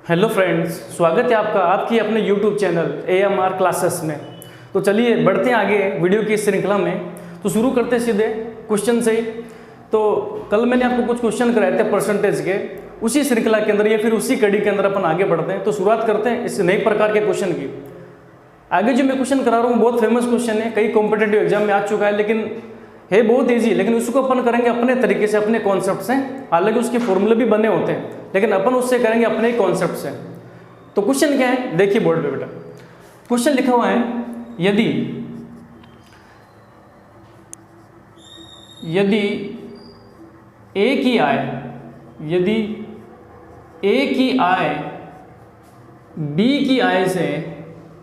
Hello friends, स्वागत है आपका आपकी अपने यूट्यूब चैनल AMR क्लासेस में। तो चलिए बढ़ते हैं आगे वीडियो की इस श्रृंखला में। तो शुरू करते हैं सीधे क्वेश्चन से ही। तो कल मैंने आपको कुछ क्वेश्चन कराए थे परसेंटेज के, उसी श्रृंखला के अंदर या फिर उसी कड़ी के अंदर अपन आगे बढ़ते हैं। तो शुरुआत करते हैं इस नए प्रकार के क्वेश्चन की। आगे जो मैं क्वेश्चन करा रहा हूँ बहुत फेमस क्वेश्चन है, कई कॉम्पिटेटिव एग्जाम में आ चुका है, लेकिन है बहुत ईजी। लेकिन उसको अपन करेंगे अपने तरीके से, अपने कॉन्सेप्ट से। हालांकि उसके फॉर्मूले भी बने होते हैं, लेकिन अपन उससे करेंगे अपने कॉन्सेप्ट से। तो क्वेश्चन क्या है, देखिए बोर्ड पे बेटा। क्वेश्चन लिखा हुआ है, यदि ए की आय बी की आय से,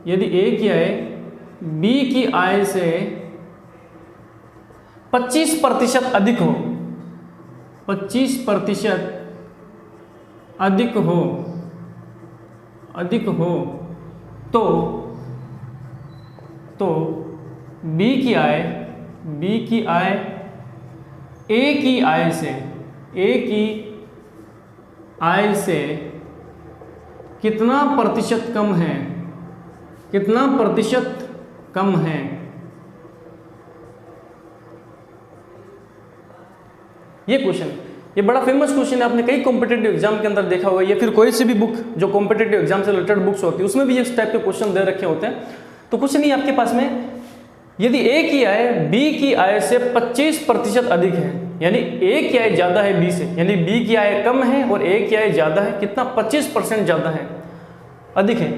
यदि ए की आय बी की आय से 25% अधिक हो, 25% अधिक हो तो बी की आय ए की आय से कितना प्रतिशत कम है, ये क्वेश्चन। ये बड़ा फेमस क्वेश्चन है, आपने कई कॉम्पिटेटिव एग्जाम के अंदर देखा होगा, या फिर कोई सी भी बुक जो कॉम्पिटेटिव एग्जाम से रिलेटेड बुक्स होती है उसमें भी इस टाइप के क्वेश्चन दे रखे होते हैं। तो क्वेश्चन ये आपके पास में, यदि ए की आय बी की आय से 25% अधिक है, यानी ए की आय ज्यादा है बी से, यानी बी की आय कम है और ए की आय ज्यादा है, कितना 25% ज्यादा है, अधिक है,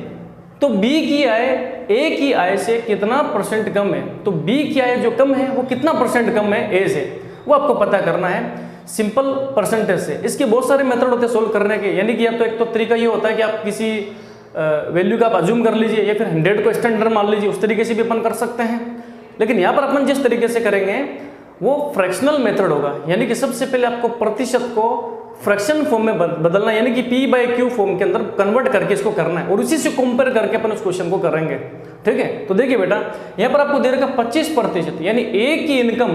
तो बी की आय ए की आय से कितना परसेंट कम है। तो बी की आय जो कम है वो कितना परसेंट कम है ए से, वो आपको पता करना है सिंपल परसेंटेज से। इसके बहुत सारे मेथड होते हैं सोल्व करने के, यानी कि या तो एक तो तरीका ये होता है कि आप किसी वैल्यू का आप अज्यूम कर लीजिए, या फिर 100 को स्टैंडर्ड मान लीजिए, उस तरीके से भी अपन कर सकते हैं। लेकिन यहाँ पर अपन जिस तरीके से करेंगे वो फ्रैक्शनल मेथड होगा, यानी कि सबसे पहले आपको प्रतिशत को फ्रैक्शन फॉर्म में बदलना, यानी कि P/Q फॉर्म के अंदर कन्वर्ट करके इसको करना है, और उसी से कंपेयर करके अपन उस क्वेश्चन को करेंगे। ठीक है, तो देखिए बेटा, यहाँ पर आपको दे रखा 25%, यानी ए की इनकम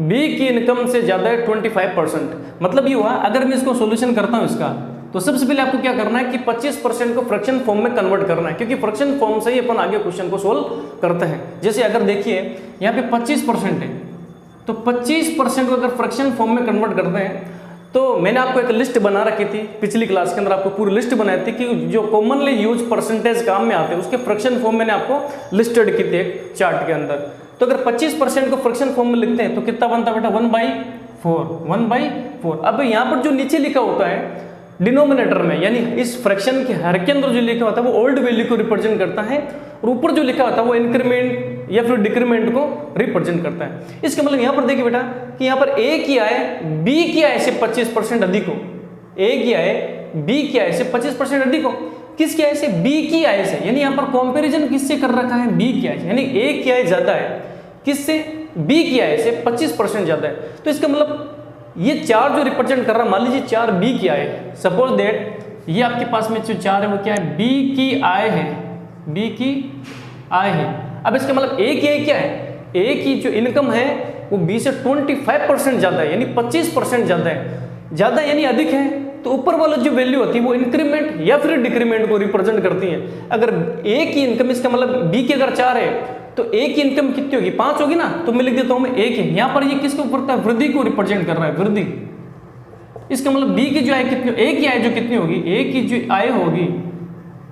बी की इनकम से ज्यादा है 25%। मतलब ये हुआ, अगर मैं इसको सॉल्यूशन करता हूँ इसका, तो सबसे पहले आपको क्या करना है कि 25% को फ्रैक्शन फॉर्म में कन्वर्ट करना है, क्योंकि फ्रैक्शन फॉर्म से ही अपन आगे क्वेश्चन को सोल्व करते हैं। जैसे अगर देखिए यहाँ पे 25% है, तो 25% को अगर फ्रैक्शन फॉर्म में कन्वर्ट करते हैं, तो मैंने आपको एक लिस्ट बना रखी थी पिछली क्लास के अंदर, आपको पूरी लिस्ट बनाई थी कि जो कॉमनली यूज परसेंटेज काम में आते हैं उसके फ्रैक्शन फॉर्म मैंने आपको लिस्टेड की थी एक चार्ट के अंदर। तो अगर 25% को फ्रैक्शन फॉर्म में लिखते हैं तो कितना बनता है बेटा, 1/4। अब यहाँ पर जो नीचे लिखा होता है डिनोमिनेटर में, यानी इस फ्रैक्शन के हर के अंदर जो लिखा होता है वो ओल्ड वैल्यू को रिप्रेजेंट करता है, और ऊपर जो लिखा होता है वो इंक्रीमेंट या फिर डिक्रीमेंट को रिप्रेजेंट करता है। इसका मतलब यहाँ पर देखिए बेटा कि यहाँ पर ए की आय बी की आय से 25% अधिक हो, ए की आय बी की आय से 25% अधिक हो, किसकी आय से, बी की आय से। यानी यहाँ पर कंपैरिजन किससे कर रखा है, बी की आय से, यानी ए की आय ज्यादा है किससे, बी की आय से 25% ज्यादा है। तो इसका मतलब ये चार जो रिप्रेजेंट कर रहा है, मान लीजिए 4 बी की आय, सपोज दैट ये आपके पास में जो 4 है वो क्या है, बी की आय है, बी की आय है। अब इसका मतलब ए की आय क्या है, ए की जो इनकम है वो बी से 25% ज्यादा है, यानी 25% ज्यादा है, ज्यादा यानी अधिक है। तो ऊपर वाला जो वैल्यू होती है वो इंक्रीमेंट या फिर डिक्रीमेंट को रिप्रेजेंट करती है। अगर ए की इनकम, इसका मतलब बी की अगर 4 है तो ए की इनकम कितनी होगी, 5 होगी ना, तो मैं लिख देता हूं मैं 1 है। यहाँ पर ये किसको ऊपर था, वृद्धि को रिप्रेजेंट कर रहा है, वृद्धि। इसका मतलब बी की जो आय कितनी, ए की आय जो कितनी होगी, ए की जो आय होगी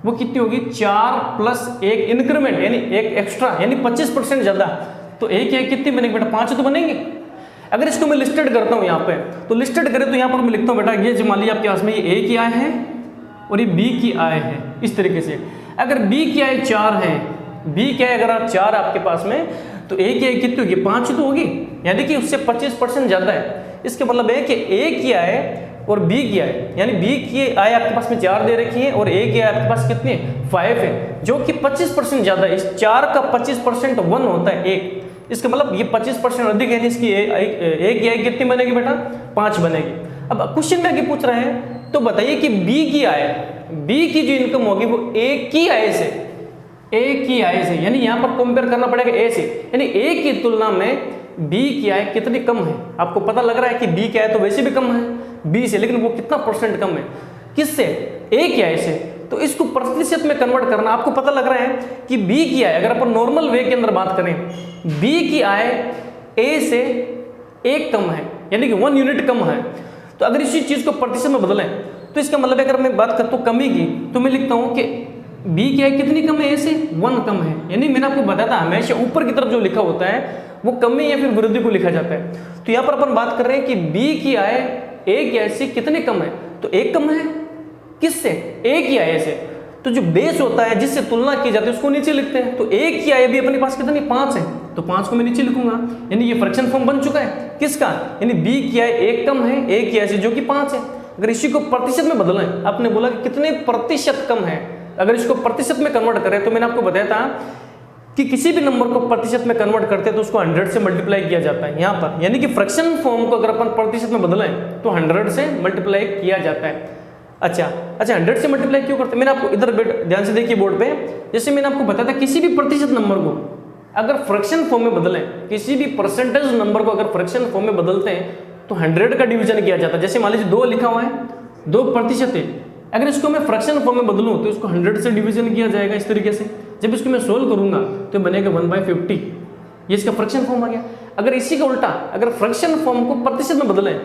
वो कितनी होगी, 4 + 1 इंक्रीमेंट, यानी एक एक्स्ट्रा, यानी 25% ज्यादा। तो ए की आय कितनी बनेगी बेटा, 5 तो बनेंगे। अगर इसको मैं लिस्टेड करता हूँ यहाँ पे, तो लिस्टेड करें तो यहाँ पर मैं लिखता हूँ बेटा, ये मान लीजिए आपके पास में ये ए की आय है और ये बी की आय है, इस तरीके से। अगर बी की आय 4 है, बी की आय अगर 4 आपके पास में, तो ए की आय कितनी होगी, 5 तो होगी, यानी कि उससे 25% ज्यादा है। इसका मतलब है कि ए की आय और बी की आय, यानी बी की आय आपके पास में 4 दे रखी है और ए की आय आपके पास कितनी है, 5 है, जो कि 25% ज्यादा है। इस 4 का 25% 1 होता है 1। इसका मतलब ये 25% अधिक है, इसकी ए की आय कितनी बनेगी बेटा, 5 बनेगी। अब क्वेश्चन में आगे पूछ रहे हैं, तो बताइए कि बी की आय, बी की जो इनकम होगी वो ए की आय से, ए की आय से, यानी यहाँ पर कंपेयर करना पड़ेगा ए से, यानी ए की तुलना में बी की आय कितनी कम है। आपको पता लग रहा है कि बी की आय तो वैसे भी कम है बी से, लेकिन वो कितना परसेंट कम है। किससे? ए की आय से। तो इसको प्रतिशत में कन्वर्ट करना, आपको पता लग रहा है कि बी की आय, अगर अपन नॉर्मल वे के अंदर बात करें, बी की आय ए से 1 कम है, यानी कि 1 यूनिट कम है। तो अगर इसी चीज को प्रतिशत में बदलें तो इसका मतलब है, अगर मैं बात करता हूँ कमी की, तो मैं लिखता हूँ कि बी की आय कितनी कम है? ए से 1 कम है। यानी मैंने आपको बताया था हमेशा ऊपर की तरफ जो लिखा होता है वो कमी या फिर वृद्धि को लिखा जाता है। तो यहाँ पर अपन बात कर रहे हैं कि बी की आय ए की आय से कितने कम है? तो 1 कम है। किससे? ए की आय से। तो जो बेस होता है जिससे तुलना की जाती है उसको नीचे लिखते हैं। तो ए की आय भी अपने पास कितनी? 5 है, तो 5 को मैं नीचे लिखूंगा। यानी ये फ्रैक्शन फॉर्म बन चुका है किसका? यानी बी की आय 1 कम है ए की आय से, जो कि 5 है। अगर इसी को प्रतिशत में बदलें, आपने बोला कि कितने प्रतिशत कम है, अगर इसको प्रतिशत में कन्वर्ट करें तो मैंने आपको बताया था कि किसी भी नंबर को प्रतिशत में कन्वर्ट करते हैं तो उसको 100 से मल्टीप्लाई किया जाता है यहाँ पर। यानी कि फ्रैक्शन फॉर्म को अगर अपन प्रतिशत में बदलें तो 100 से मल्टीप्लाई किया जाता है। अच्छा 100 से मल्टीप्लाई क्यों करते हैं? मैंने आपको इधर ध्यान से देखिए बोर्ड पे, जैसे मैंने आपको बताया था किसी भी प्रतिशत नंबर को अगर फ्रैक्शन फॉर्म में बदलें, किसी भी परसेंटेज नंबर को अगर फ्रैक्शन फॉर्म में बदलते हैं तो 100 का डिवीजन किया जाता है। जैसे मान लीजिए 2 लिखा हुआ है, 2% है, अगर इसको मैं फ्रैक्शन फॉर्म में बदलूं तो इसको 100 से डिवीजन किया जाएगा इस तरीके से। जब इसको मैं सोल्व करूंगा तो बनेगा 1/50, ये इसका फ्रैक्शन फॉर्म आ गया। अगर इसी का उल्टा, अगर फ्रैक्शन फॉर्म को प्रतिशत में बदलें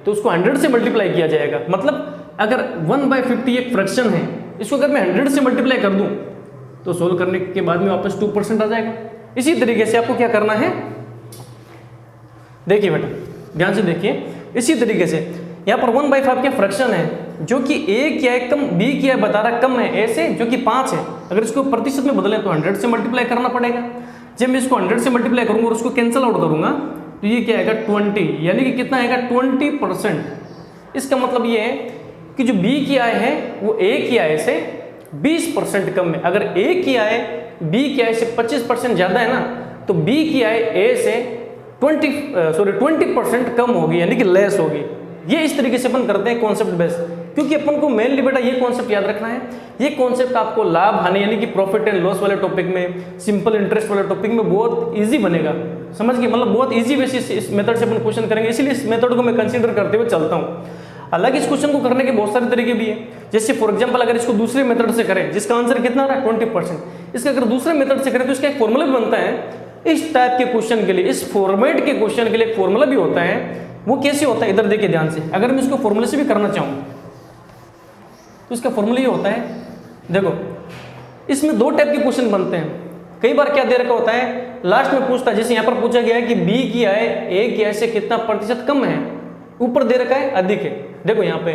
तो उसको 100 से मल्टीप्लाई किया जाएगा। मतलब अगर 1/50 एक फ्रैक्शन है, इसको अगर मैं 100 से मल्टीप्लाई कर दूं तो सोल्व करने के बाद में वापस 2% आ जाएगा। इसी तरीके से आपको क्या करना है, देखिए बेटा ध्यान से देखिए, इसी तरीके से यहाँ पर 1/5 क्या फ्रैक्शन है, जो कि ए की आय कम, बी की आय बता रहा कम है ए से, जो कि 5 है। अगर इसको प्रतिशत में बदलें तो 100 से मल्टीप्लाई करना पड़ेगा। जब मैं इसको 100 से मल्टीप्लाई करूंगा और उसको कैंसिल आउट करूंगा तो ये क्या आएगा 20, यानी कि कितना आएगा 20%। इसका मतलब ये है कि जो बी की आय है वो ए की आय से 20% कम है। अगर ए की आय बी की आय से 25% ज्यादा है ना, तो बी की आय ए से 20% कम होगी, यानी कि लेस होगी। ये इस तरीके से अपन करते हैं कॉन्सेप्ट बेस, क्योंकि अपन को मेनली बेटा ये कॉन्सेप्ट याद रखना है। ये कॉन्सेप्ट आपको लाभ हानि यानी कि प्रॉफिट एंड लॉस वाले टॉपिक में, सिंपल इंटरेस्ट वाले टॉपिक में बहुत इजी बनेगा, समझ के, मतलब बहुत इजी वे से इस मेथड से अपन क्वेश्चन करेंगे, इसीलिए इस मेथड को मैं कंसीडर करते हुए चलता हूँ। हालांकि इस क्वेश्चन को करने के बहुत सारे तरीके भी है, जैसे फॉर एग्जांपल अगर इसको दूसरे मेथड से करें जिसका आंसर कितना आ रहा है 20%, इसका अगर दूसरे मेथड से करें तो इसका एक फॉर्मूला भी बनता है। इस टाइप के क्वेश्चन के लिए, इस फॉर्मेट के क्वेश्चन के लिए एक फॉर्मूला भी होता है। वो कैसे होता है इधर देखिए ध्यान से, अगर मैं इसको फॉर्मूले से भी करना चाहूँ तो इसका फॉर्मूला ये होता है, देखो इसमें 2 टाइप के क्वेश्चन बनते हैं। कई बार क्या दे रखा होता है, लास्ट में पूछता है, जैसे यहाँ पर पूछा गया है कि बी की आय ए की आय से कितना प्रतिशत कम है, ऊपर दे रखा है अधिक है। देखो यहाँ पे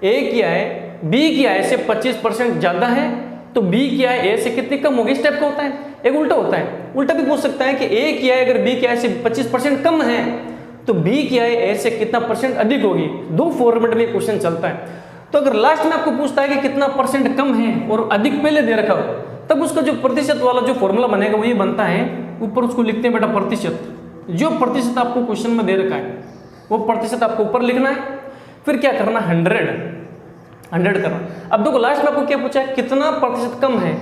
ए की आय बी की आय से 25% ज्यादा है, तो बी की आय ए से कितनी कम होगी, इस टाइप का होता है। एक उल्टा होता है, उल्टा भी पूछ सकता है कि ए की आय अगर बी की आय से 25% कम है तो बी की आय ए से कितना % अधिक होगी। 2 फॉर्मेट में क्वेश्चन चलता है। तो अगर लास्ट में आपको पूछता है कि कितना % कम है और अधिक पहले दे रखा हो, तब उसका जो प्रतिशत वाला जो फॉर्मूला बनेगा वो ये बनता है, ऊपर उसको लिखते हैं बेटा प्रतिशत। जो प्रतिशत आपको क्वेश्चन में दे रखा है वो प्रतिशत आपको ऊपर लिखना है, फिर क्या करना 100 करना। अब देखो लास्ट में आपको क्या पूछा है, कितना प्रतिशत कम है,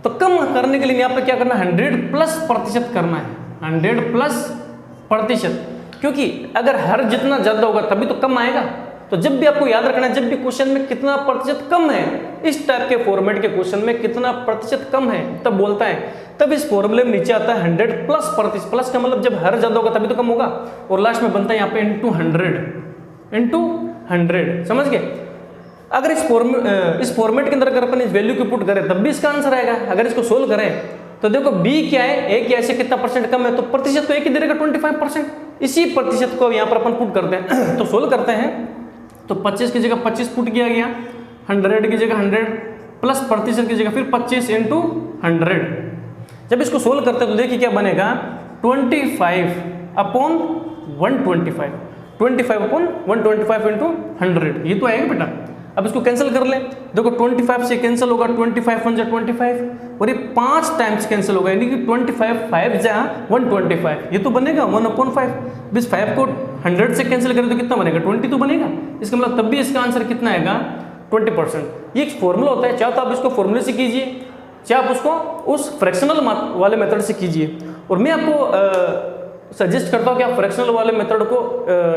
तो कम करने के लिए यहाँ पे क्या करना है 100+% करना है, 100+%, क्योंकि अगर हर जितना ज्यादा होगा तभी तो कम आएगा। तो जब भी आपको याद रखना है, जब भी क्वेश्चन में कितना प्रतिशत कम है, इस टाइप के फॉर्मेट के क्वेश्चन में कितना प्रतिशत कम है तब बोलता है, तब इस फॉर्मूले में नीचे आता है 100+%। प्लस का मतलब जब हर ज्यादा होगा तभी तो कम होगा, और लास्ट में बनता है यहाँ पे इंटू 100, समझ गए। अगर इस फॉर्मेट के अंदर अगर अपन इस वैल्यू को पुट करें तब भी इसका आंसर आएगा। अगर इसको सोल्व करें तो देखो बी क्या है, ए क्या है, कितना % कम है, तो प्रतिशत तो एक ही दे देगा 25%। इसी प्रतिशत को यहाँ पर अपन पुट करते हैं तो सोल्व करते हैं, तो 25 की जगह 25 पुट किया गया, 100 की जगह 100 प्लस प्रतिशत की जगह फिर 25 × 100। जब इसको सोल्व करते हैं तो देखिए क्या बनेगा 25/125, 25/125 × 100, ये तो आएगा बेटा। अब इसको कैंसिल कर लें, देखो 25 से कैंसिल होगा, 25 × 25 और ये 5 टाइम्स कैंसिल होगा, यानी कि 25 5 × 125, ये तो बनेगा 1/5। इस 5 को 100 से कैंसिल करें तो कितना बनेगा 20 तो बनेगा। इसका मतलब तब भी इसका आंसर कितना आएगा 20%। ये एक फॉर्मूला होता है, चाहे तो आप इसको फॉर्मूले से कीजिए, चाहे आप उसको उस फ्रैक्शनल वाले मेथड से कीजिए। और मैं आपको सजेस्ट करता हूँ कि आप फ्रैक्शनल वाले मेथड को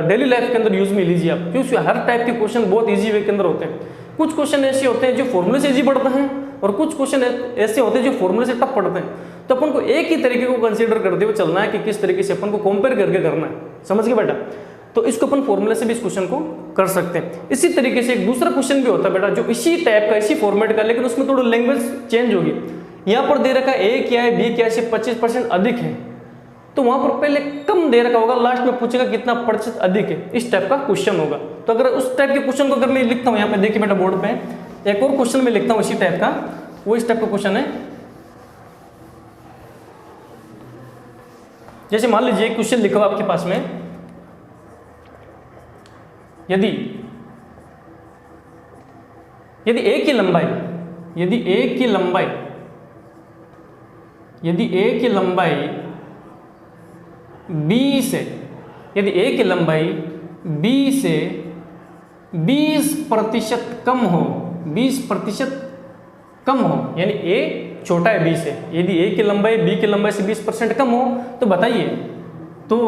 डेली लाइफ के अंदर यूज में लीजिए आप, क्योंकि हर टाइप के क्वेश्चन बहुत इजी वे के अंदर होते हैं। कुछ क्वेश्चन ऐसे होते हैं जो फॉर्मूले से इजी पढ़ते हैं और कुछ क्वेश्चन ऐसे होते हैं जो फॉर्मूले से टफ पढ़ते हैं। तो अपन को एक ही तरीके को कंसीडर करते हुए चलना है कि किस तरीके से अपन को कंपेयर करके करना है, समझ गए बेटा। तो इसको अपन फॉर्मूले से भी इस क्वेश्चन को कर सकते हैं। इसी तरीके से एक दूसरा क्वेश्चन भी होता है बेटा जो इसी टाइप का, इसी फॉर्मेट का, लेकिन उसमें थोड़ा लैंग्वेज चेंज होगी। यहाँ पर दे रखा है ए क्या है, बी क्या है, से 25% अधिक है, तो वहां पर पहले कम दे रखा होगा, लास्ट में पूछेगा कितना प्रतिशत अधिक है, इस टाइप का क्वेश्चन होगा। तो अगर उस टाइप के क्वेश्चन को अगर मैं लिखता हूँ यहाँ पे, देखिए बेटा बोर्ड पे एक और क्वेश्चन में लिखता हूँ इसी टाइप का, वो इस टाइप का क्वेश्चन है। जैसे मान लीजिए क्वेश्चन लिखा हुआ आपके पास में, यदि ए की लंबाई, यदि ए की लंबाई बी से, यदि ए की लंबाई बी से 20% कम हो, 20% कम हो, यानी ए छोटा है बी से, यदि ए की लंबाई बी की लंबाई से 20% कम हो, तो बताइए तो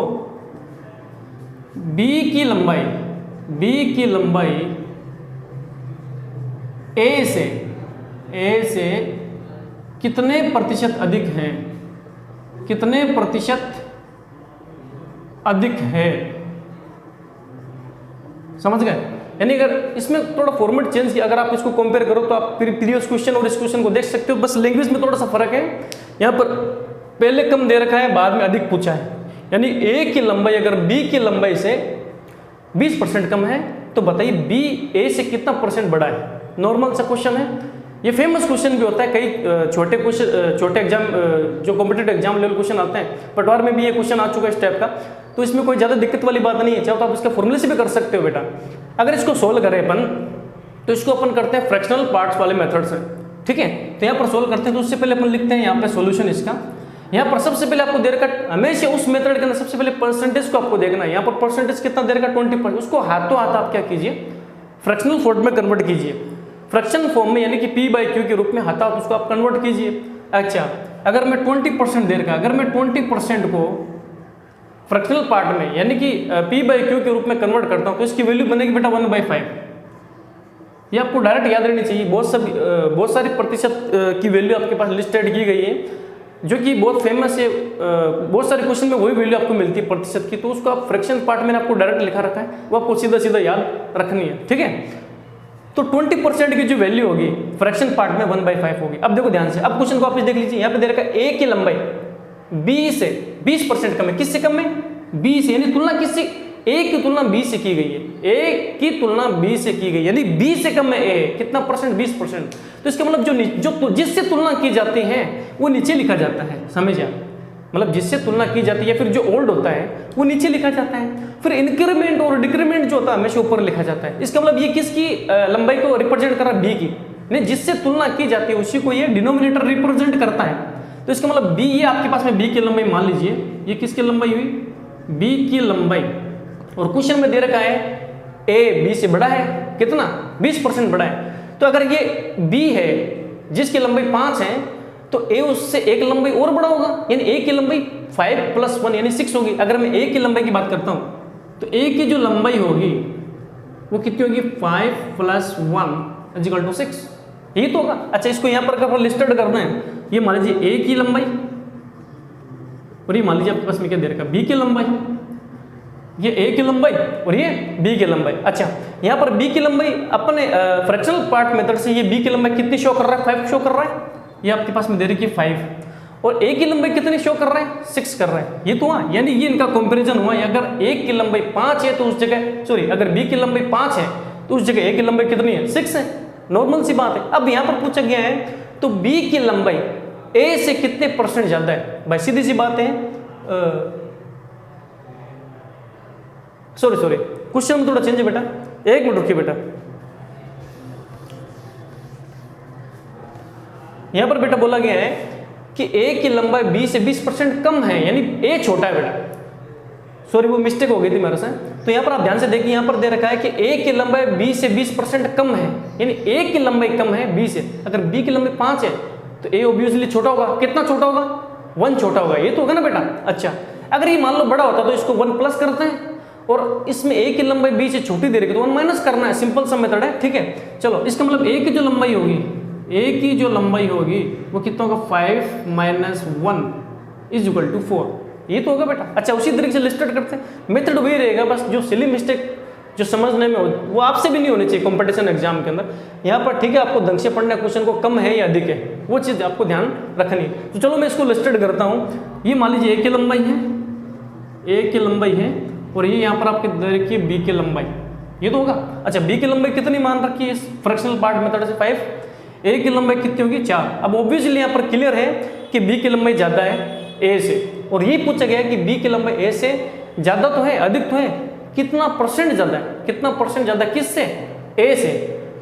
बी की लंबाई ए से कितने प्रतिशत अधिक है, कितने प्रतिशत अधिक है, समझ गए। यानी अगर इसमें थोड़ा फॉर्मेट चेंज किया, अगर आप इसको कंपेयर करो तो आप प्रीवियस क्वेश्चन और इस क्वेश्चन को देख सकते हो, बस लैंग्वेज में थोड़ा सा फर्क है। यहाँ पर पहले कम दे रखा है, बाद में अधिक पूछा है। यानी ए की लंबाई अगर बी की लंबाई से 20% कम है, तो बताइए बी ए से कितना परसेंट बड़ा है। नॉर्मल सा क्वेश्चन है, ये फेमस क्वेश्चन भी होता है। कई छोटे क्वेश्चन, छोटे एग्जाम जो कॉम्पिटेटिव एग्जाम लेवल क्वेश्चन आते हैं, पटवार में भी ये क्वेश्चन आ चुका है इस टाइप का, तो इसमें कोई ज़्यादा दिक्कत वाली बात नहीं है। चाहे तो आप इसके फॉर्मूले से भी कर सकते हो बेटा। अगर इसको सोल्व करें अपन, तो इसको अपन करते हैं फ्रैक्शनल पार्ट्स वाले मेथड से, ठीक है। तो यहाँ पर सोल्व करते हैं, तो उससे पहले अपन लिखते हैं यहाँ पे सॉल्यूशन इसका। यहाँ पर सबसे पहले आपको दे रखा, हमेशा उस मेथड के अंदर सबसे पहले परसेंटेज को आपको देखना है। यहाँ पर परसेंटेज कितना दे रखा, 20%, उसको हाथों हाथ आप क्या कीजिए, फ्रैक्शनल फॉर्म में कन्वर्ट कीजिए, फ्रैक्शन फॉर्म में, यानी कि P/Q के रूप में हाथों हाथ उसको आप कन्वर्ट कीजिए। अच्छा, अगर मैं 20% दे रखा, अगर मैं 20% को फ्रैक्शनल पार्ट में यानी कि P/Q के रूप में कन्वर्ट करता हूँ, तो इसकी वैल्यू बनेगी बेटा 1/5। ये आपको डायरेक्ट याद रहनी चाहिए। बहुत सारी प्रतिशत की वैल्यू आपके पास लिस्टेड की गई है, जो कि बहुत फेमस है। बहुत सारे क्वेश्चन में वही वैल्यू आपको मिलती है प्रतिशत की, तो उसको आप फ्रैक्शन पार्ट में आपको डायरेक्ट लिखा रखा है, वो आपको सीधा सीधा याद रखनी है, ठीक है। तो 20% की जो वैल्यू होगी फ्रैक्शन पार्ट में 1/5 होगी। अब देखो ध्यान से, अब क्वेश्चन को वापस देख लीजिए। यहाँ पे दे रखा है ए की लंबाई बी से 20% कम है। किससे कम है? बी से, यानी तुलना किससे, ए की तुलना बी से की गई है। ए की तुलना बी से की गई, यानी बी से कम है ए, कितना परसेंट, 20%। तो इसका मतलब जो जिससे तुलना की जाती है वो नीचे लिखा जाता है, समझिए। मतलब जिससे तुलना की जाती है, फिर जो ओल्ड होता है वो नीचे लिखा जाता है, फिर इंक्रीमेंट और डिक्रीमेंट जो होता है हमेशा ऊपर लिखा जाता है। इसका मतलब ये किसकी लंबाई को रिप्रेजेंट कर रहा है, बी की, नहीं जिससे तुलना की जाती है उसी को ये डिनोमिनेटर रिप्रेजेंट करता है। तो इसका मतलब बी, ये आपके पास में बी की लंबाई मान लीजिए, ये किसकी लंबाई हुई, बी की लंबाई, और क्वेश्चन में दे रखा है ए बी से बड़ा है, कितना, 20% बड़ा है। तो अगर ये बी है जिसकी लंबाई 5 है, तो ए उससे एक लंबाई और बड़ा होगा, यानी ए की लंबाई 5 + 1 यानी 6 होगी। अगर मैं ए की लंबाई की बात करता हूं, तो ए की जो लंबाई होगी वो कितनी होगी, 5 + 1 = 6, यही तो होगा। अच्छा, इसको यहां पर लिस्टेड करना है, ये मान लीजिए ए की लंबाई, और ये मान लीजिए आपके पास में क्या दे रखा, बी की लंबाई, ये ए की लंबाई और ये बी की लंबाई। अच्छा, यहाँ पर बी की लंबाई अपने फ्रैक्शनल पार्ट मेथड से ये बी की लंबाई कितनी शो कर रहा है, 5 शो कर रहा है, ये आपके पास में दे रखी है 5, और ए की लंबाई कितनी शो कर रहा है, 6 कर रहा है। ये तो हुआ, यानी ये इनका कंपैरिजन हुआ। अगर ए की लंबाई 5 है तो उस जगह, सॉरी, अगर बी की लंबाई 5 है तो उस जगह ए की लंबाई कितनी है, 6 है। नॉर्मल सी बात है। अब यहाँ पर पूछा गया है तो बी की लंबाई ए से कितने % ज्यादा है, भाई सीधी सी बात है। सॉरी, क्वेश्चन में थोड़ा चेंज है बेटा, एक मिनट रुकिए बेटा। यहां पर बेटा बोला गया है कि ए की लंबाई बी से 20% कम है, यानी ए छोटा है बेटा। सॉरी, वो मिस्टेक हो गई थी मेरे से। तो यहां पर आप ध्यान से देखिए, यहां पर दे रखा है कि ए की लंबाई बी से 20% कम है, यानी ए की लंबाई कम है बी से। अगर बी की लंबाई 5 है तो ए ऑब्वियसली छोटा होगा, कितना छोटा होगा, 1 छोटा होगा, ये तो होगा ना बेटा। अच्छा, अगर ये मान लो बड़ा होता तो इसको 1 प्लस करते हैं, और इसमें ए की लंबाई बी से छोटी दे रही है तो 1 माइनस करना है, सिंपल सा मेथड है, ठीक है। चलो इसका मतलब ए की जो लंबाई होगी, ए की जो लंबाई होगी वो कितना होगा 5 माइनस 1 इज इक्वल टू 4, ये तो होगा बेटा। अच्छा उसी तरीके से लिस्टेड करते हैं, मेथड वही रहेगा, बस जो सिली मिस्टेक जो समझने में हो वो आपसे भी नहीं होनी चाहिए कंपटीशन एग्जाम के अंदर। यहाँ पर ठीक है आपको ढंग से पढ़ना, क्वेश्चन को कम है या अधिक है वो चीज़ आपको ध्यान रखनी है। तो चलो मैं इसको लिस्टेड करता हूँ। ये मान लीजिए ए की लंबाई है, ए की लंबाई है, और ये यहाँ पर आपके देखिए बी की लंबाई, ये तो होगा। अच्छा बी की लंबाई कितनी मान रखी है इस फ्रैक्शनल पार्ट मेथड से 5, ए की लंबाई कितनी होगी 4। अब ऑब्वियसली यहाँ पर क्लियर है कि बी की लंबाई ज़्यादा है ए से, और ये पूछा गया है कि बी की लंबाई ए से ज़्यादा तो है, अधिक तो है, कितना परसेंट ज़्यादा है, कितना परसेंट ज़्यादा किससे, ए से।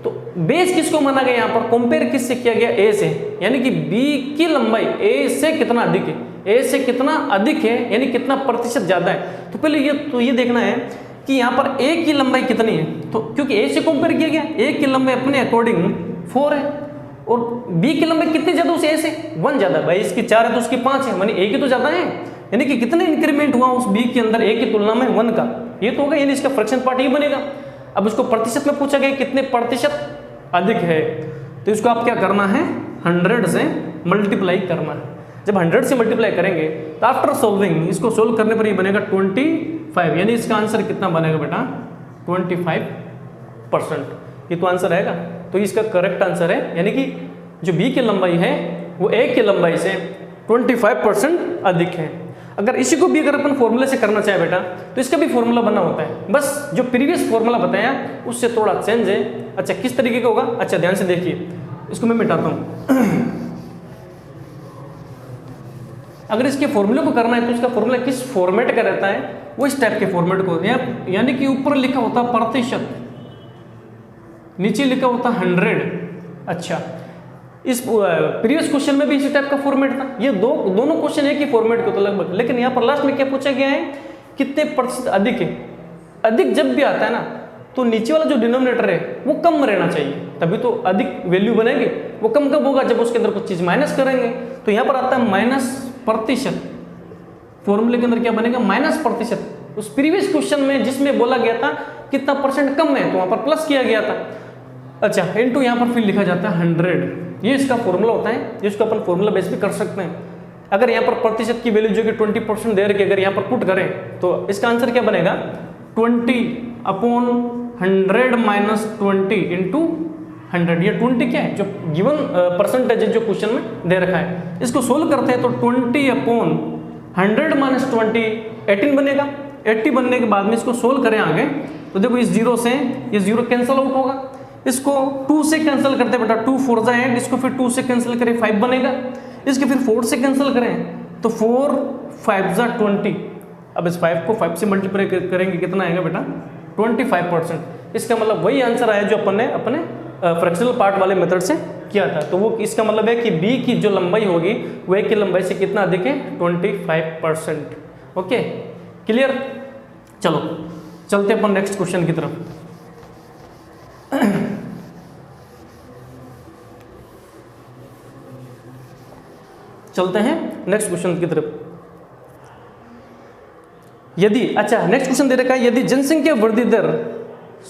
तो बेस किसको माना गया यहाँ पर, कंपेयर किससे किया गया, ए से, यानी कि बी की लंबाई ए से कितना अधिक है, ए से कितना अधिक है यानी कितना प्रतिशत ज़्यादा है। तो पहले ये देखना है कि यहाँ पर ए की लंबाई कितनी है, तो क्योंकि ए से कंपेयर किया गया, ए की लंबाई अपने अकॉर्डिंग 4 है, और बी की लंबाई कितनी ज़्यादा उस ए से 1 ज़्यादा, भाई इसकी 4 है तो उसकी 5 है, मानी ए की तो ज़्यादा है, यानी कि कितने इंक्रीमेंट हुआ उस बी के अंदर ए की तुलना में 1 का, ये तो होगा, यानी इसका फ्रैक्शन पार्ट ये बनेगा। अब इसको प्रतिशत में पूछा गया कितने प्रतिशत अधिक है, तो इसको आप क्या करना है 100 से मल्टीप्लाई करना है। जब 100 से मल्टीप्लाई करेंगे तो आफ्टर सॉल्विंग इसको सोल्व करने पर ये बनेगा 25, यानी इसका आंसर कितना बनेगा बेटा 25%, ये तो आंसर आएगा। तो इसका करेक्ट आंसर है, यानी कि जो बी की लंबाई है वो ए की लंबाई से 25% अधिक है। अगर इसी को भी अगर अपन फॉर्मूले से करना चाहे बेटा तो इसका भी फॉर्मूला बना होता है, बस जो प्रीवियस फॉर्मूला बताया उससे थोड़ा चेंज है। अच्छा किस तरीके का होगा, अच्छा ध्यान से देखिए, इसको मैं मिटाता हूँ। अगर इसके फॉर्मूले को करना है तो इसका फॉर्मूला किस फॉर्मेट का रहता है, वो इस टाइप के फॉर्मेट को, यानी कि ऊपर लिखा होता प्रतिशत, नीचे लिखा होता 100। अच्छा इस प्रीवियस क्वेश्चन में भी इसी टाइप का फॉर्मेट था, ये दोनों क्वेश्चन एक ही फॉर्मेट के तो लगभग, लेकिन यहाँ पर लास्ट में क्या पूछा गया है कितने प्रतिशत अधिक है। अधिक जब भी आता है ना तो नीचे वाला जो डिनोमिनेटर है वो कम रहना चाहिए, तभी तो अधिक वैल्यू बनेगी। वो कम कब होगा, जब उसके अंदर कुछ चीज़ माइनस करेंगे। तो यहाँ पर आता है माइनस प्रतिशत, फॉर्मूले के अंदर क्या बनेगा माइनस प्रतिशत। उस प्रीवियस क्वेश्चन में जिसमें बोला गया था कितना परसेंट कम है तो वहाँ पर प्लस किया गया था। अच्छा इनटू यहाँ पर फिर लिखा जाता है 100, ये इसका फॉर्मूला होता है जिसको अपन फॉर्मूला बेस पे कर सकते हैं। अगर यहाँ पर प्रतिशत की वैल्यू जो कि 20% दे रखी, अगर यहाँ पर पुट करें तो इसका आंसर क्या बनेगा 20/100 माइनस 20 इंटू 100। ये 20 क्या है, जो गिवन परसेंटेज जो क्वेश्चन में दे रखा है। इसको सोल्व करते हैं तो 20/100 माइनस 20 18 बनेगा। 80 बनने के बाद में इसको सोल्व करें आगे तो देखो इस 0 से ये 0 कैंसिल आउट होगा। इसको 2 से कैंसिल करते बेटा, 2 4 जा 8, इसको फिर 2 से कैंसिल करें 5 बनेगा। इसके फिर 4 से कैंसिल करें तो 4 5 जा 20। अब इस 5 को 5 से मल्टीप्लाई करेंगे कितना आएगा बेटा 25%। इसका मतलब वही आंसर आया जो अपन ने अपने फ्रैक्शनल पार्ट वाले मेथड से किया था। तो वो इसका मतलब है कि बी की जो लंबाई होगी वो ए की लंबाई से कितना अधिक है 25%। Okay clear. चलो चलते अपन नेक्स्ट क्वेश्चन की तरफ। चलते हैं नेक्स्ट क्वेश्चन की तरफ। यदि अच्छा नेक्स्ट क्वेश्चन दे रखा है, यदि जनसंख्या वृद्धि दर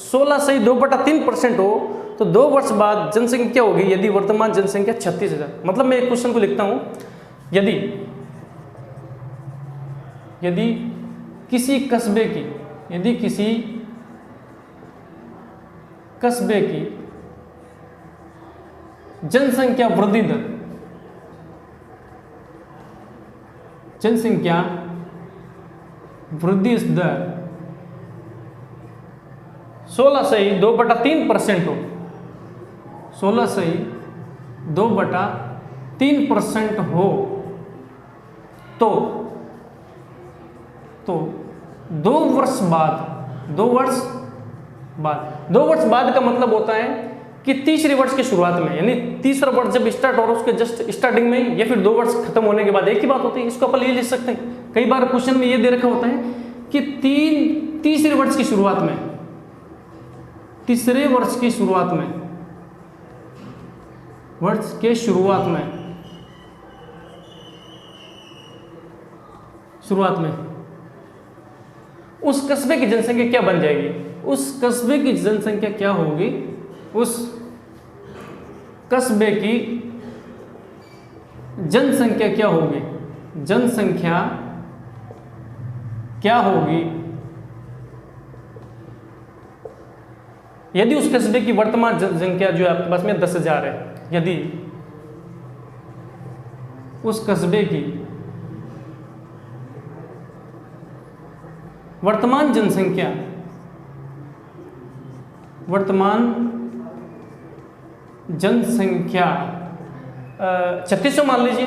16/2/3% हो तो 2 वर्ष बाद जनसंख्या क्या होगी यदि वर्तमान जनसंख्या 36,000। मतलब मैं एक क्वेश्चन को लिखता हूं, यदि किसी कस्बे की जनसंख्या वृद्धि दर 16/2/3% हो, 16/2/3% हो तो 2 वर्ष बाद का मतलब होता है कि तीसरे वर्ष के शुरुआत में, यानी तीसरा वर्ष जब स्टार्ट हो रहा है उसके जस्ट स्टार्टिंग में या फिर 2 वर्ष खत्म होने के बाद, एक ही बात होती है। इसको अपन ये लिख सकते हैं, कई बार क्वेश्चन में ये दे रखा होता है कि तीसरे वर्ष की शुरुआत में, तीसरे वर्ष की शुरुआत में उस कस्बे की जनसंख्या क्या बन जाएगी, उस कस्बे की जनसंख्या क्या होगी, उस कस्बे की जनसंख्या क्या होगी, जनसंख्या क्या होगी यदि उस कस्बे की वर्तमान जनसंख्या जो है आपके पास में 10,000 है, यदि उस कस्बे की वर्तमान जनसंख्या 3600 मान लीजिए,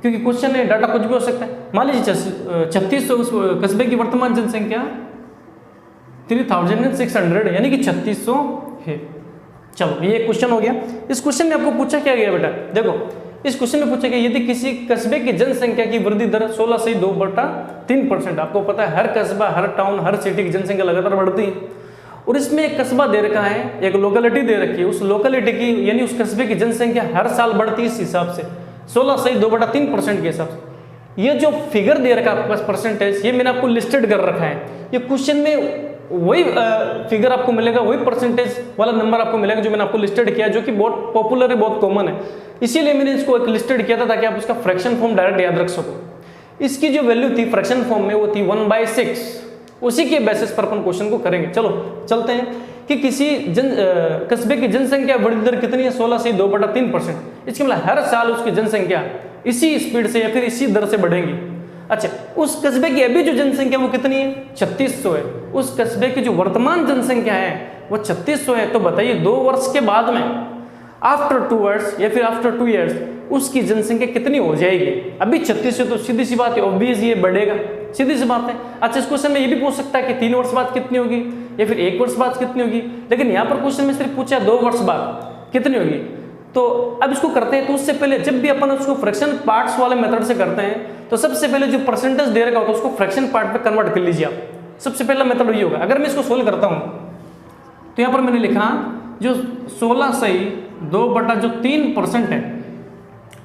क्योंकि क्वेश्चन है डाटा कुछ भी हो सकता है। मान लीजिए 3600 उस कस्बे की वर्तमान जनसंख्या 3600 यानी कि 3600 है। चलो ये क्वेश्चन हो गया। इस क्वेश्चन में आपको पूछा क्या गया बेटा, देखो इस क्वेश्चन में पूछा गया यदि किसी कस्बे की जनसंख्या की वृद्धि दर 16.2/3%। आपको पता है हर कस्बा, हर टाउन, हर सिटी की जनसंख्या लगातार बढ़ती है, और इसमें एक कस्बा दे रखा है, एक लोकेलिटी दे रखी है, उस लोकेलिटी की यानी उस कस्बे की जनसंख्या हर साल बढ़ती है इस हिसाब से 16.2/3% के हिसाब से। ये जो फिगर दे रखा है आपके पास परसेंटेज, ये मैंने आपको लिस्टेड कर रखा है। ये क्वेश्चन में वही फिगर आपको मिलेगा, वही परसेंटेज वाला नंबर आपको मिलेगा जो मैंने आपको लिस्टेड किया, जो कि बहुत पॉपुलर है, बहुत कॉमन है, इसीलिए मैंने इसको एक लिस्टेड किया था ताकि आप उसका फ्रैक्शन फॉर्म डायरेक्ट याद रख सको। इसकी जो वैल्यू थी फ्रैक्शन फॉर्म में वो थी 1/6, उसी के बेसिस पर अपन क्वेश्चन को करेंगे। चलो चलते हैं कि किसी कस्बे की जनसंख्या वृद्धि दर कितनी है, 16.2/3%। इसके मतलब हर साल उसकी जनसंख्या इसी स्पीड से या फिर इसी दर से बढ़ेगी। अच्छा, उस कस्बे की अभी जो जनसंख्या वो कितनी है, 3600 है। उस कस्बे की जो वर्तमान जनसंख्या है वो 3600 है। तो बताइए 2 वर्ष के बाद में, आफ्टर 2 इयर्स या फिर आफ्टर 2 इयर्स उसकी जनसंख्या कितनी हो जाएगी। अभी 3600 तो सीधी सी बात है, ऑब्वियस ये बढ़ेगा, सीधी सी बात है। अच्छा, इस क्वेश्चन में ये भी पूछ सकता है कि 3 वर्ष बाद कितनी होगी या फिर 1 वर्ष बाद कितनी होगी, लेकिन यहाँ पर क्वेश्चन में सिर्फ पूछा 2 वर्ष बाद कितनी होगी। तो अब इसको करते हैं। तो उससे पहले जब भी अपन उसको फ्रैक्शन पार्ट्स वाले मेथड से करते हैं तो सबसे पहले जो परसेंटेज दे रखा होता है उसको फ्रैक्शन पार्ट पे कन्वर्ट कर लीजिए आप। सबसे पहला मेथड वही होगा। अगर मैं इसको सोल्व करता हूँ तो यहाँ पर मैंने लिखा जो 16/2/3% है,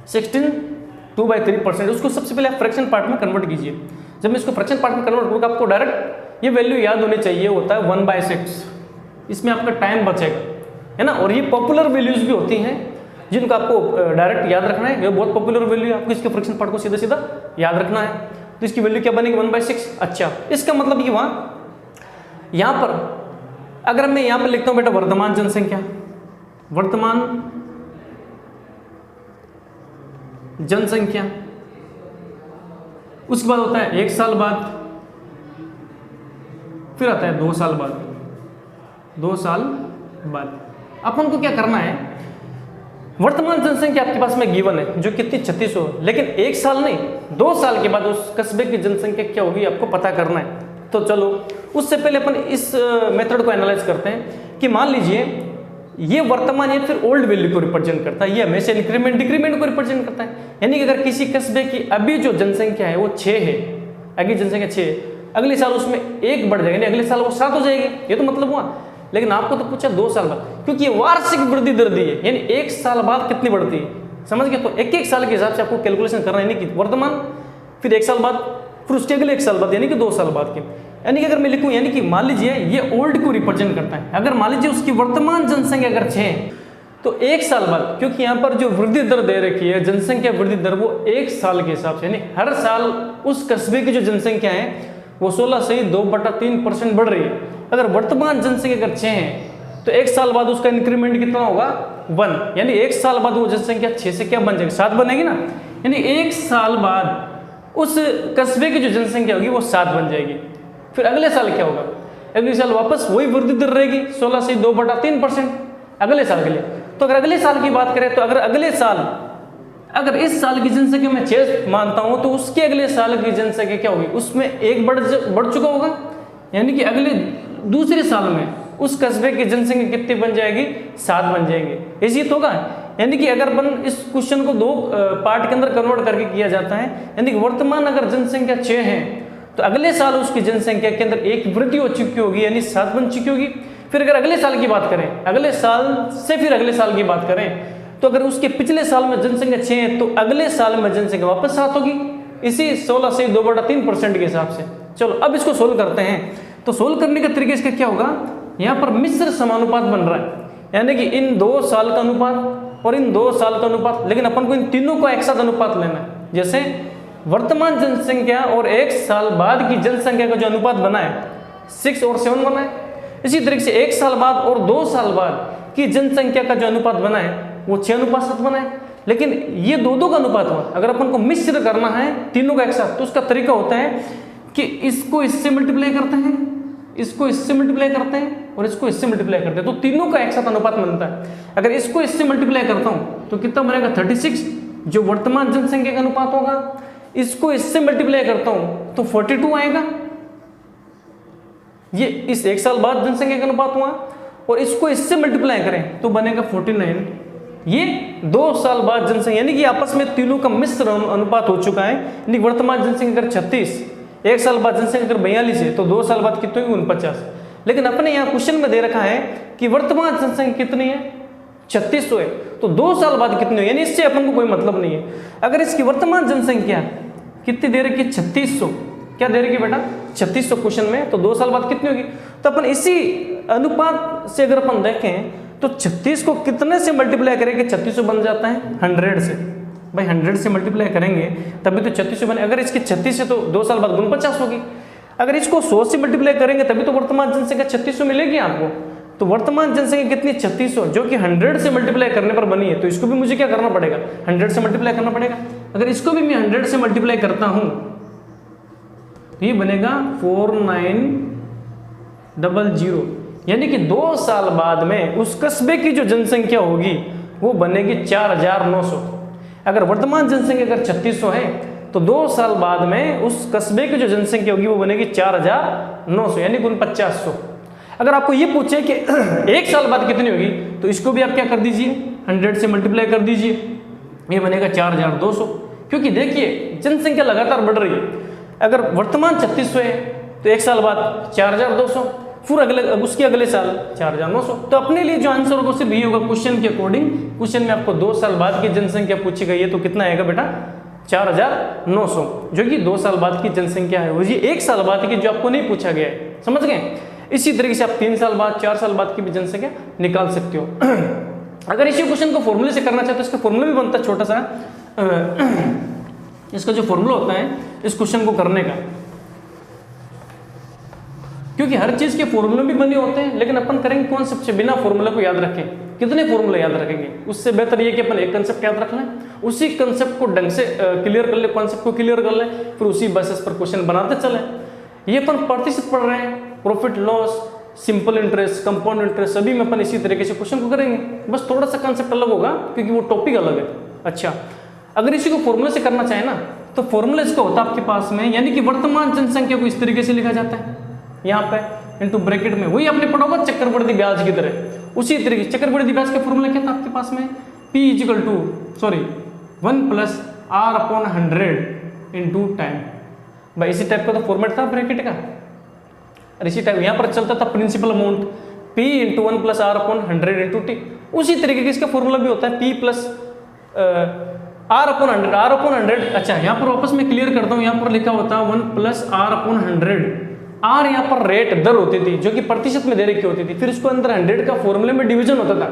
16/2/3%, उसको सबसे पहले आप फ्रैक्शन पार्ट में कन्वर्ट कीजिए। जब मैं इसको फ्रैक्शन पार्ट में कन्वर्ट करूँगा आपको डायरेक्ट ये वैल्यू याद होनी चाहिए, होता है 1/6। इसमें आपका टाइम बचेगा, है ना। और ये पॉपुलर वैल्यूज भी होती हैं जिनको आपको डायरेक्ट याद रखना है। ये बहुत पॉपुलर वैल्यू है, आपको इसके फ्रैक्शन पार्ट को सीधा सीधा याद रखना है। तो इसकी वैल्यू क्या बनेगी, 1/6। अच्छा, इसका मतलब ये यहाँ पर अगर मैं यहाँ पर लिखता हूँ बेटा वर्तमान जनसंख्या, वर्तमान जनसंख्या, उसके बाद होता है 1 साल बाद, फिर आता है 2 साल बाद। 2 साल बाद अपन को क्या करना है, वर्तमान जनसंख्या आपके पास में गिवन है जो कितनी 3600, लेकिन 1 साल नहीं 2 साल के बाद उस कस्बे की जनसंख्या क्या होगी आपको पता करना है। तो चलो उससे पहले अपन इस मेथड को एनालाइज करते हैं कि मान लीजिए ये वर्तमान या फिर ओल्ड वैल्यू को रिप्रेजेंट करता है, ये हमेशा इंक्रीमेंट डिक्रीमेंट को रिप्रेजेंट करता है। यानी कि अगर किसी कस्बे की अभी जो जनसंख्या है वो 6 है, अगली जनसंख्या 6 है, अगले साल उसमें 1 बढ़ जाएगा, यानी अगले साल वो 7 हो जाएगी, ये तो मतलब हुआ। लेकिन आपको तो पूछा 2 साल बाद, क्योंकि ये वार्षिक वृद्धि दर दी है, यानी 1 साल बाद कितनी बढ़ती है, समझ गए। तो 1-1 साल के हिसाब से आपको कैलकुलेशन करना है, यानी कि वर्तमान, फिर 1 साल बाद, फिर उसके अगले 1 साल बाद, यानी कि 2 साल बाद की। यानी कि अगर मैं लिखूं, यानी कि मान लीजिए ये ओल्ड को रिप्रेजेंट करता है। अगर मान लीजिए उसकी वर्तमान जनसंख्या अगर 6 है तो 1 साल बाद, क्योंकि यहाँ पर जो वृद्धि दर दे रखी है जनसंख्या वृद्धि दर, वो 1 साल के हिसाब से, यानी हर साल उस कस्बे की जो जनसंख्या है वो 16.2/3% बढ़ रही है। अगर वर्तमान जनसंख्या अगर 6 है तो 1 साल बाद उसका इंक्रीमेंट कितना होगा, 1, यानी 1 साल बाद वो जनसंख्या 6 से क्या बन जाएगी, 7 बनेगी ना। यानी 1 साल बाद उस कस्बे की जो जनसंख्या होगी वो 7 बन जाएगी। फिर अगले साल क्या होगा, अगले साल वापस वही वृद्धि दर रहेगी 16.2/3% अगले साल के लिए। तो अगर अगले साल की बात करें तो अगर अगले साल, अगर इस साल की जनसंख्या मैं 6 मानता हूं तो उसके अगले साल की जनसंख्या क्या होगी, उसमें 1 बढ़ चुका होगा, यानी कि अगले दूसरे साल में उस कस्बे की जनसंख्या कितनी बन जाएगी, 7 बन जाएंगे। इसी तो होगा। यानी कि अगर अपन इस क्वेश्चन को 2 पार्ट के अंदर कन्वर्ट करके किया जाता है, यानी कि वर्तमान अगर जनसंख्या 6 है तो अगले साल उसकी जनसंख्या के अंदर 1 वृद्धि हो चुकी होगी, यानी 7 बन चुकी होगी। फिर अगर अगले साल की बात करें, अगले साल से फिर अगले साल की बात करें तो अगर उसके पिछले साल में जनसंख्या 6 है तो अगले साल में जनसंख्या वापस 7 होगी, इसी 16.2/3% के हिसाब से। चलो अब इसको सोल्व करते हैं। तो सोल्व करने का तरीका इसका क्या होगा, यहाँ पर मिश्र समानुपात बन रहा है, यानी कि इन 2 साल का अनुपात और इन 2 साल का अनुपात, लेकिन अपन को इन तीनों का एक साथ अनुपात लेना है। जैसे वर्तमान जनसंख्या और 1 साल बाद की जनसंख्या का जो अनुपात बना है 6 और 7 बना है, इसी तरीके से 1 साल बाद और 2 साल बाद की जनसंख्या का जो अनुपात बना है वो 6:7 बना है। लेकिन ये दो का अनुपात हुआ, अगर अपन को मिश्र करना है तीनों का एक साथ, तो उसका तरीका होता है कि इसको इससे मल्टीप्लाई करते हैं, इसको इससे मल्टीप्लाई करते हैं और इसको इससे मल्टीप्लाई करते हैं, तो तीनों का एक साथ अनुपात बनता है। अगर इसको इससे मल्टीप्लाई करता हूं तो कितना बनेगा 36, जो वर्तमान जनसंख्या का अनुपात होगा। इसको इससे मल्टीप्लाई करता हूं तो 42 आएगा, ये इस 1 साल बाद जनसंख्या का अनुपात हुआ, और इसको इससे मल्टीप्लाई करें तो बनेगा 49, ये 2 साल बाद जनसंख्या, यानी कि आपस में तीनों का मिश्र अनुपात हो चुका है। यानी वर्तमान जनसंख्या अगर 36, 1 साल बाद जनसंख्या अगर 42 है तो 2 साल बाद कितनी होगी 49। लेकिन अपने यहाँ क्वेश्चन में दे रखा है कि वर्तमान जनसंख्या कितनी है 3600 है, तो 2 साल बाद कितनी है, यानी इससे अपन को कोई मतलब नहीं है। अगर इसकी वर्तमान जनसंख्या कितनी दे रखी है 3600, क्या दे रखी बेटा 3600 क्वेश्चन में, तो 2 साल बाद कितनी होगी, तो अपन इसी अनुपात से अगर अपन देखें तो 36 को कितने से मल्टीप्लाई करेंगे 3600 बन जाता है 100 से। भाई 100 से मल्टीप्लाई करेंगे तभी तो 3600 बने। अगर इसकी 36 है तो 2 साल बाद 49 होगी। अगर इसको 100 से मल्टीप्लाई करेंगे तभी तो वर्तमान जनसंख्या 3600 मिलेगी आपको। तो वर्तमान जनसंख्या कितनी 3600, जो कि 100 से मल्टीप्लाई करने पर बनी है, तो इसको भी मुझे क्या करना पड़ेगा 100 से मल्टीप्लाई करना पड़ेगा। अगर इसको भी मैं 100 से मल्टीप्लाई करता हूं तो ये बनेगा 4900, यानी कि 2 साल बाद में उस कस्बे की जो जनसंख्या होगी वो बनेगी 4900। अगर वर्तमान जनसंख्या अगर 3600 है तो 2 साल बाद में उस कस्बे की जो जनसंख्या होगी वो बनेगी 4900, यानी 4900। अगर आपको ये पूछे कि 1 साल बाद कितनी होगी, तो इसको भी आप क्या कर दीजिए 100 से मल्टीप्लाई कर दीजिए, ये बनेगा 4200। क्योंकि देखिए जनसंख्या लगातार बढ़ रही है। अगर वर्तमान 3600 है तो 1 साल बाद 4200, फिर उसके अगले साल 4900। तो अपने लिए जो आंसर होगा सिर्फ ये होगा क्वेश्चन के अकॉर्डिंग। क्वेश्चन में आपको 2 साल बाद की जनसंख्या पूछी गई है तो कितना आएगा बेटा 4900, जो कि 2 साल बाद की जनसंख्या है, वो जी 1 साल बाद की जो आपको नहीं पूछा गया है। समझ गए? इसी तरीके से आप 3 साल बाद 4 साल बाद की भी जनसंख्या निकाल सकते हो। अगर इसी क्वेश्चन को फॉर्मूले से करना चाहते हो तो इसका फॉर्मूला भी बनता है छोटा सा। इसका जो फॉर्मूला होता है इस क्वेश्चन को करने का, क्योंकि हर चीज के फॉर्मूले भी बने होते हैं, लेकिन अपन करेंगे कॉन्सेप्ट से, बिना फॉर्मूले को याद रखें। कितने फॉर्मूले याद रखेंगे? उससे बेहतर ये कि अपन एक कंसेप्ट याद रख लें, उसी कंसेप्ट को ढंग से क्लियर कर ले, कॉन्सेप्ट को क्लियर कर लें, फिर उसी बेसिस पर क्वेश्चन बनाते चलें। ये अपन प्रतिशत पढ़ रहे हैं, profit loss, simple interest, compound interest, सभी में अपन इसी तरीके से क्वेश्चन को करेंगे। बस थोड़ा सा कंसेप्ट अलग होगा क्योंकि वो टॉपिक अलग है। अच्छा, अगर इसी को फॉर्मूले से करना चाहे ना तो फॉर्मूला इसका होता है आपके पास में, यानी कि वर्तमान जनसंख्या को इस तरीके से लिखा जाता है यहाँ पे इनटू ब्रैकेट में, वही आपने पढ़ा होगा चक्रवृद्धि ब्याज की तरह। उसी तरीके चक्रवृद्धि ब्याज का फॉर्मूला क्या था आपके पास में, P = 1 + R/100 इंटू टाइम। भाई इसी टाइप का तो फॉर्मेट था ब्रैकेट का, और इसी टाइप यहाँ पर चलता था principal amount P × 1 + R/100 into T। उसी तरीके का इसका फॉर्मूला भी होता है P + R/100, R/100। अच्छा, यहाँ पर वापस मैं क्लियर करता हूँ, यहाँ पर लिखा होता है 1 + R/100। R यहाँ पर रेट दर होती थी जो कि प्रतिशत में दे रखी होती थी, फिर उसको अंदर 100 का फॉर्मूले में डिवीजन होता था।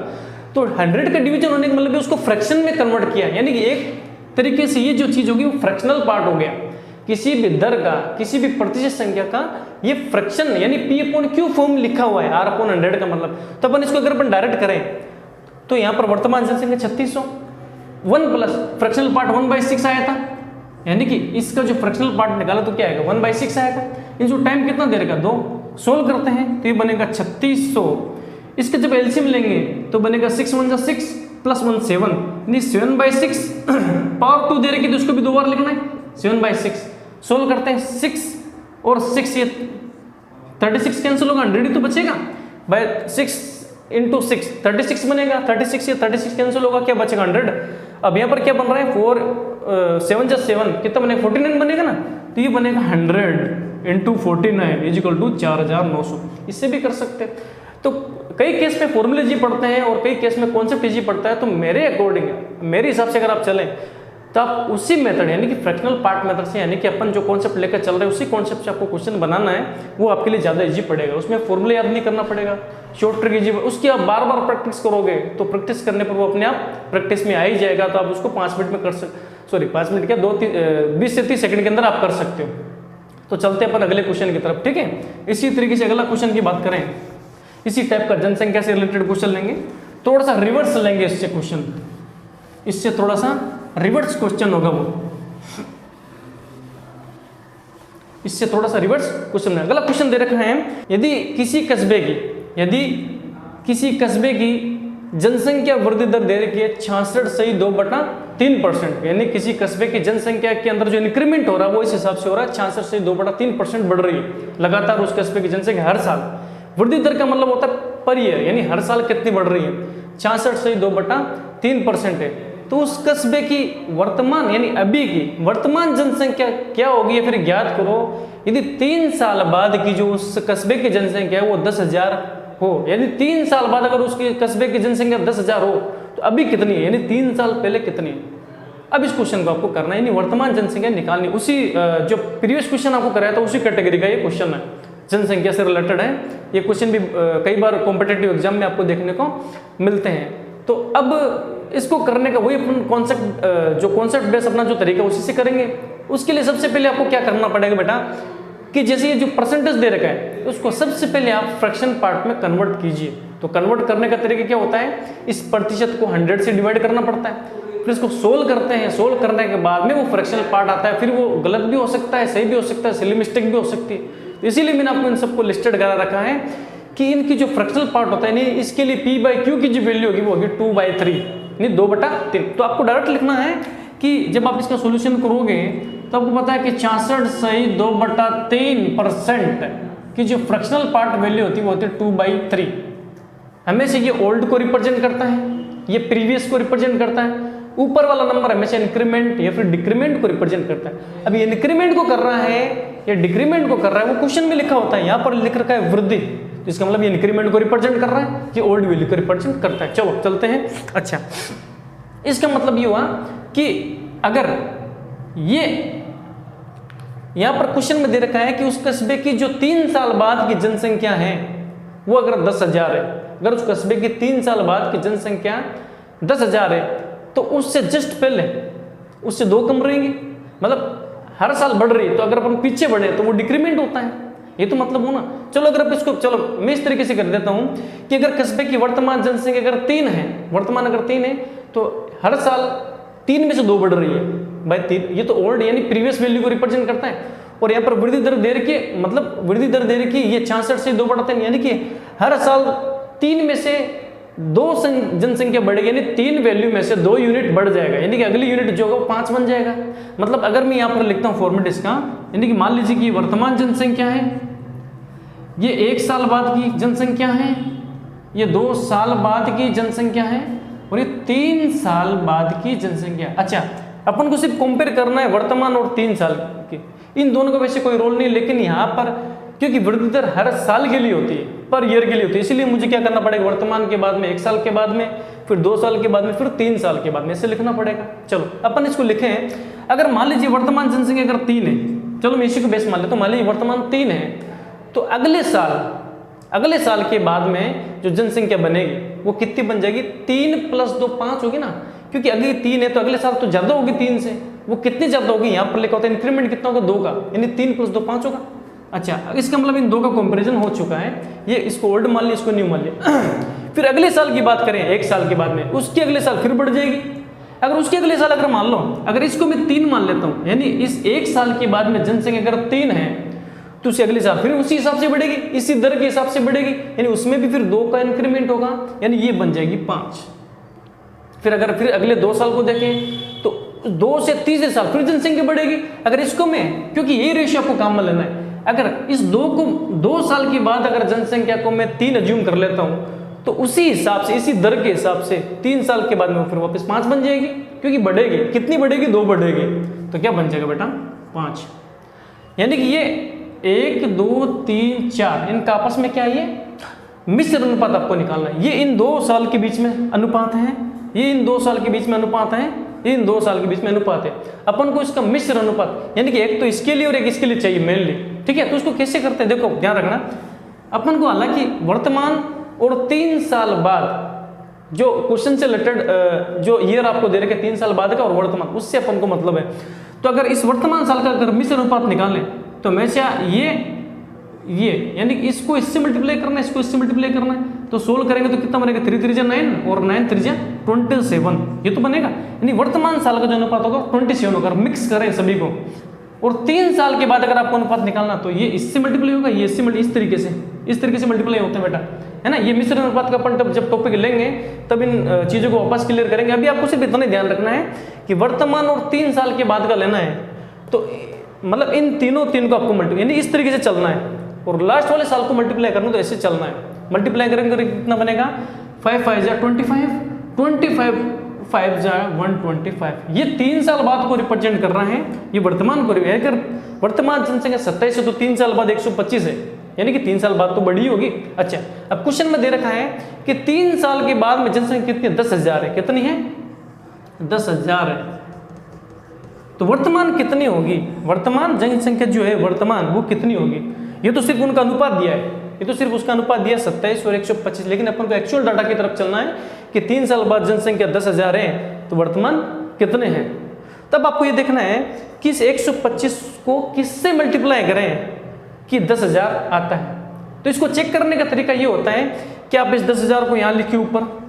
तो 100 का डिवीजन होने का मतलब उसको फ्रैक्शन में कन्वर्ट किया, यानी कि एक तरीके से ये जो चीज होगी वो फ्रैक्शनल पार्ट हो गया। किसी भी दर का, किसी भी प्रतिशत संख्या का ये फ्रैक्शन यानी P/Q फॉर्म लिखा हुआ है R/100 का मतलब। तो अपन इसको अगर अपन डायरेक्ट करें तो यहाँ पर वर्तमान जनसंख्या 3600, 1 प्लस फ्रैक्शनल पार्ट 1/6 आया था, यानी कि इसका जो फ्रैक्शनल पार्ट निकाला तो क्या आएगा 1/6 आएगा। इनसे टाइम कितना दे रखा 2, सोल्व करते हैं तो ये बनेगा 3600। इसके जब एलसीएम लेंगे तो बनेगा 6 × 1 = 6 + 1 = 7, यानी 7/6 पावर 2 दे रखी तो इसको भी 2 बार लिखना है 7/6। सोल्व करते हैं 6 और 6, ये 36 कैंसिल होगा, 100 ही तो बचेगा। बाय 6 × 6 36 बनेगा, 36 ये 36 कैंसिल होगा, क्या बचेगा 100। अब यहाँ पर क्या बन रहा है 4 7 + 7 कितना बनेगा 49 बनेगा ना, तो ये बनेगा 100 × 49 = 4900। इससे भी कर सकते हैं। तो कई केस में फॉर्मूले जी पढ़ते हैं और कई केस में कॉन्सेप्ट जी पढ़ता है। तो मेरे अकॉर्डिंग, मेरे हिसाब से अगर आप चलें तो आप उसी मेथड यानी कि फ्रैक्शनल पार्ट मेथड से, यानी कि अपन जो कॉन्सेप्ट लेकर चल रहे हैं उसी कॉन्सेप्ट से आपको क्वेश्चन बनाना है, वो आपके लिए ज़्यादा इजी पड़ेगा। उसमें फॉर्मूले याद नहीं करना पड़ेगा, शॉर्ट ट्रिक इजी, उसकी आप बार बार प्रैक्टिस करोगे तो प्रैक्टिस करने पर वो अपने आप प्रैक्टिस में आ ही जाएगा। तो आप उसको 5 मिनट में कर सकते, 5 मिनट क्या 20 से 30 सेकंड के अंदर आप कर सकते हो। तो चलते हैं अपन अगले क्वेश्चन की तरफ, ठीक है। इसी तरीके से अगला क्वेश्चन की बात करें, इसी टाइप का जनसंख्या से रिलेटेड क्वेश्चन लेंगे, थोड़ा सा रिवर्स लेंगे इससे क्वेश्चन, इससे थोड़ा सा रिवर्स क्वेश्चन होगा वो, इससे थोड़ा सा रिवर्स क्वेश्चन है। अगला क्वेश्चन दे रखा है, यदि किसी कस्बे की जनसंख्या वृद्धि दर दे रखी है 66.2/3%, यानी किसी कस्बे की जनसंख्या के अंदर जो इंक्रीमेंट हो रहा है वो इस हिसाब से हो रहा है 66.2/3% बढ़ रही है लगातार उस कस्बे की जनसंख्या हर साल। वृद्धि दर का मतलब होता है पर ईयर, यानी हर साल कितनी बढ़ रही है, 66.2/3% है। तो उस कस्बे की वर्तमान यानी अभी की वर्तमान जनसंख्या क्या होगी, या फिर ज्ञात करो यदि 3 साल बाद की जो उस कस्बे की जनसंख्या है वो 10,000 हो, यानी 3 साल बाद अगर उसके कस्बे की जनसंख्या 10,000 हो तो अभी कितनी है, यानी 3 साल पहले कितनी है। अब इस क्वेश्चन को आपको करना है, यानी वर्तमान जनसंख्या निकालनी। उसी जो प्रीवियस क्वेश्चन आपको कराया था उसी कैटेगरी का ये क्वेश्चन है, जनसंख्या से रिलेटेड है। ये क्वेश्चन भी कई बार कॉम्पिटिटिव एग्जाम में आपको देखने को मिलते हैं। तो अब इसको करने का वही अपन कॉन्सेप्ट, जो कॉन्सेप्ट बेस अपना जो तरीका उसी से करेंगे। उसके लिए सबसे पहले आपको क्या करना पड़ेगा बेटा, कि जैसे ये जो परसेंटेज दे रखा है उसको सबसे पहले आप फ्रैक्शन पार्ट में कन्वर्ट कीजिए। तो कन्वर्ट करने का तरीका क्या होता है, इस प्रतिशत को 100 से डिवाइड करना पड़ता है, फिर इसको सोल्व करते हैं, सोल्व करने के बाद में वो फ्रैक्शनल पार्ट आता है। फिर वो गलत भी हो सकता है, सही भी हो सकता है, सिली मिस्टेक भी हो सकती है। तो इसीलिए मैंने आपको इन सबको लिस्टेड करा रखा है कि इनकी जो फ्रैक्शनल पार्ट होता है नहीं, इसके लिए P/Q की जो वैल्यू होगी वो होगी 2/3, यानी 2/3। तो आपको डायरेक्ट लिखना है कि जब आप इसका सोल्यूशन करोगे तो आपको पता है कि 66.2/3% की जो फ्रैक्शनल पार्ट वैल्यू होती है वो होती है 2/3। हमेशा ये ओल्ड को रिप्रेजेंट करता है, ये प्रीवियस को रिप्रेजेंट करता है, ऊपर वाला नंबर हमेशा इंक्रीमेंट या फिर डिक्रीमेंट को रिप्रेजेंट करता है। अब ये इंक्रीमेंट को कर रहा है या डिक्रीमेंट को कर रहा है वो क्वेश्चन में लिखा होता है, यहाँ पर लिख रखा है वृद्धि, तो इसका मतलब ये इंक्रीमेंट को रिप्रेजेंट कर रहा है, ये ओल्ड वैल्यू को रिप्रेजेंट करता है। चलो चलते हैं। अच्छा, इसका मतलब ये हुआ कि अगर ये यहाँ पर क्वेश्चन में दे रखा है कि उस कस्बे की जो 3 साल बाद की जनसंख्या है वो अगर 10,000 है, अगर उस कस्बे की 3 साल बाद की जनसंख्या 10,000 है तो उससे जस्ट पहले उससे 2 कम रहेंगी, मतलब हर साल बढ़ रही है। तो अगर अपन पीछे बढ़े तो वो डिक्रीमेंट होता है, ये तो मतलब हो ना। चलो अगर आप इसको, चलो मैं इस तरीके से कर देता हूं कि अगर कस्बे की वर्तमान जनसंख्या अगर 3 है, वर्तमान अगर 3 है तो हर साल 3 में से 2 बढ़ रही है भाई 3, ये तो ओल्ड यानी प्रीवियस वैल्यू को रिप्रेजेंट करता है। और यहाँ पर वृद्धि दर दे रखी, मतलब वृद्धि दर दे रखी ये 66 से 2/3, यानी कि हर साल 3 में से 2 जनसंख्या बढ़ेगी, यानी 3 वैल्यू में से 2 यूनिट बढ़ जाएगा, यानी कि अगली यूनिट जो होगा वो 5 बन जाएगा। मतलब अगर मैं यहाँ पर लिखता हूँ फॉर्मेट इसका, यानी कि मान लीजिए कि वर्तमान जनसंख्या है, ये 1 साल बाद की जनसंख्या है, ये 2 साल बाद की जनसंख्या है और ये 3 साल बाद की जनसंख्या। अच्छा, अपन को सिर्फ कंपेयर करना है वर्तमान और 3 साल की, इन दोनों का वैसे कोई रोल नहीं, लेकिन यहाँ पर क्योंकि वृद्धि दर हर साल के लिए होती है, पर ईयर के लिए होती है, इसीलिए मुझे क्या करना पड़ेगा, वर्तमान के बाद में 1 साल के बाद में, फिर 2 साल के बाद में, फिर 3 साल के बाद में, ऐसे लिखना पड़ेगा। चलो अपन इसको लिखें। अगर मान लीजिए वर्तमान जनसंख्या अगर 3 है, चलो मैं इसी को बेस मान लेता हूँ, मान लीजिए वर्तमान 3 है, तो अगले साल के बाद में जो जनसंख्या बनेगी वो कितनी बन जाएगी, 3 + 2 5 होगी ना, क्योंकि अगली 3 है तो अगले साल तो ज्यादा होगी 3 से, वो कितनी ज्यादा होगी, यहाँ पर लिखा होता है इंक्रीमेंट कितना होगा 2 का, यानी 3 + 2 5 होगा। अच्छा, इसका मतलब इन 2 का कंपैरिजन हो चुका है, ये इसको ओल्ड मान लिया, इसको न्यू मान लिया। फिर अगले साल की बात करें 1 साल के बाद में, उसके अगले साल फिर बढ़ जाएगी। अगर उसके अगले साल अगर मान लो, अगर इसको मैं 3 मान लेता हूँ, यानी इस 1 साल के बाद में जनसंख्या अगर 3 है तो उससे अगले साल फिर उसी हिसाब से बढ़ेगी, इसी दर के हिसाब से बढ़ेगी, यानी उसमें भी फिर 2 का इंक्रीमेंट होगा, यानी ये बन जाएगी 5। फिर अगर फिर अगले 2 साल को देखें तो 2 से तीसरे साल फिर जनसंख्या बढ़ेगी। अगर इसको मैं, क्योंकि ये रेशियो आपको काम में लेना है, अगर इस 2 साल के बाद अगर जनसंख्या को मैं 3 अज्यूम कर लेता हूँ तो उसी हिसाब से, इसी दर के हिसाब से 3 साल के बाद में फिर वापस 5 बन जाएगी, क्योंकि बढ़ेगी, कितनी बढ़ेगी, 2 बढ़ेगी, तो क्या बन जाएगा बेटा 5। यानी कि ये 1 2 3 4 इनका आपस में क्या है, ये मिश्र अनुपात आपको निकालना है। ये इन 2 साल के बीच में अनुपात है, ये इन 2 साल के बीच में अनुपात है, इन 2 साल के बीच में अनुपात है। अपन को इसका मिश्र अनुपात यानी कि एक तो इसके लिए और एक इसके लिए चाहिए मेनली, ठीक है। तो उसको कैसे करते हैं देखो ध्यान रखना, अपन को हालांकि वर्तमान और 3 साल बाद जो क्वेश्चन से रिलेटेड जो ईयर आपको दे रखे 3 साल बाद का और वर्तमान, उससे अपन को मतलब है। तो अगर इस वर्तमान साल का अगर मिश्र अनुपात निकालें तो हमेशा ये यानी कि इसको इससे मल्टीप्लाई करना है, इसको इससे मल्टीप्लाई करना है, तो सोल्व करेंगे तो कितना बनेगा 3 3 9 और 9 3 27, ये तो बनेगा। यानी वर्तमान साल का जो अनुपात होगा 27 होगा। मिक्स करें सभी को और 3 साल के बाद अगर आपको अनुपात निकालना तो ये इससे मल्टीप्लाई होगा, ये इससे इस तरीके से मल्टीप्लाई होते हैं बेटा, है ना। ये मिश्र अनुपात का अपन जब टॉपिक लेंगे तब इन चीज़ों को वापस क्लियर करेंगे। अभी आपको सिर्फ इतना ध्यान रखना है कि वर्तमान और 3 साल के बाद का लेना है, तो मतलब इन तीन को आपको मल्टीप्लाई यानी इस तरीके से चलना है और लास्ट वाले साल को मल्टीप्लाई करना तो ऐसे चलना है। मल्टीप्लाई करेंगे कितना बनेगा 5 5 जा 25, 25 5 जा 125। ये 3 साल बाद को रिप्रेजेंट कर रहा है, ये वर्तमान को। अगर वर्तमान जनसंख्या 27 है तो 3 साल बाद 125 है, यानी कि 3 साल बाद तो बड़ी होगी। अच्छा, अब क्वेश्चन में दे रखा है कि 3 साल के बाद में जनसंख्या कितनी है 10,000 है। कितनी है 10,000 है। तो वर्तमान कितनी होगी, वर्तमान जनसंख्या जो है वर्तमान वो कितनी होगी। ये तो सिर्फ उनका अनुपात दिया है, ये तो सिर्फ उसका अनुपात दिया 27 और 125, लेकिन अपन को एक्चुअल डाटा की तरफ चलना है कि 3 साल बाद जनसंख्या 10,000 है तो वर्तमान कितने हैं। तब आपको ये देखना है कि इस 125 को किससे मल्टीप्लाई करें कि 10,000 आता है। तो इसको चेक करने का तरीका ये होता है कि आप इस 10,000 को यहाँ लिखिए ऊपर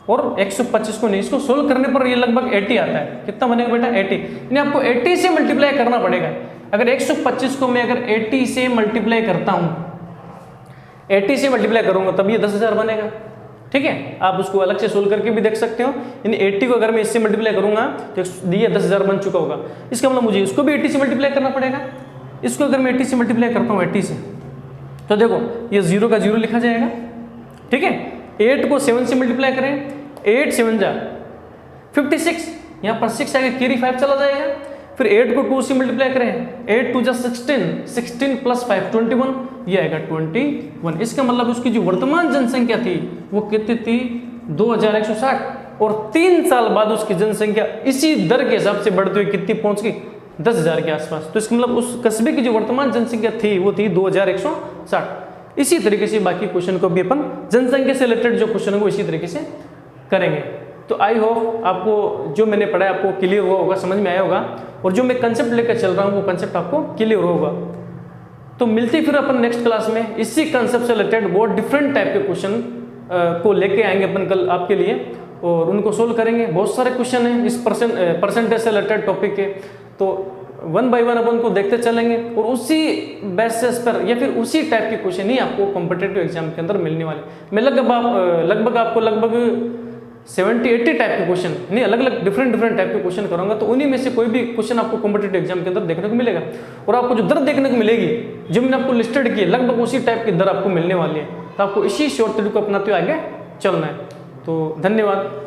और 125 को नहीं, इसको सोल्व करने पर ये लगभग 80 आता है। कितना बनेगा बेटा 80, यानी आपको 80 से मल्टीप्लाई करना पड़ेगा। अगर 125 को मैं अगर 80 से मल्टीप्लाई करता हूँ, 80 से मल्टीप्लाई करूंगा तब ये 10,000 बनेगा, ठीक है। आप उसको अलग से सोल्व करके भी देख सकते हो। यानी 80 को अगर मैं इससे मल्टीप्लाई करूंगा तो ये 10,000 बन चुका होगा। इसका मतलब मुझे इसको भी 80 से मल्टीप्लाई करना पड़ेगा। इसको अगर मैं 80 से मल्टीप्लाई करता हूँ 80 से, तो देखो ये 0 का 0 लिखा जाएगा, ठीक है। 8 को 7 से मल्टीप्लाई करें, 8 7 जा 56, यहाँ पर 6 आगे कैरी 5 चला जाएगा। फिर 8 को 2 से मल्टीप्लाई करें, 8 2 जा 16, 16 प्लस 5 21, ये आएगा 21। इसका मतलब उसकी जो वर्तमान जनसंख्या थी वो कितनी थी 2160, और 3 साल बाद उसकी जनसंख्या इसी दर के हिसाब से बढ़ती हुई कितनी पहुंच गई 10,000 के आसपास। तो इसका मतलब उस कस्बे की जो वर्तमान जनसंख्या थी वो थी 2160। इसी तरीके से बाकी क्वेश्चन को भी अपन जनसंख्या से रिलेटेड जो क्वेश्चन है वो इसी तरीके से करेंगे। तो आई होप आपको जो मैंने पढ़ा है आपको क्लियर हुआ होगा, समझ में आया होगा, और जो मैं कंसेप्ट लेकर चल रहा हूँ वो कंसेप्ट आपको क्लियर होगा। तो मिलते फिर अपन नेक्स्ट क्लास में इसी कंसेप्ट से रिलेटेड बहुत डिफरेंट टाइप के क्वेश्चन को लेके आएंगे अपन कल आपके लिए, और उनको सोल्व करेंगे। बहुत सारे क्वेश्चन हैं इस परसेंटेज से रिलेटेड टॉपिक के, तो 1 बाय 1 अपन को देखते चलेंगे, और उसी बेसिस पर या फिर उसी टाइप के क्वेश्चन ही आपको कॉम्पिटिटिव एग्जाम के अंदर मिलने वाले। मैं लगभग आपको 70-80 टाइप के क्वेश्चन नहीं अलग अलग डिफरेंट टाइप के क्वेश्चन करूंगा, तो उन्हीं में से कोई भी क्वेश्चन आपको कॉम्पिटिटिव एग्जाम के अंदर देखने को मिलेगा। और आपको जो दर देखने को मिलेगी जो मैंने आपको लिस्टेड की है लगभग उसी टाइप की दर आपको मिलने वाली है। तो आपको इसी शॉर्ट ट्रिक को अपनाते हुए आगे चलना है। तो धन्यवाद।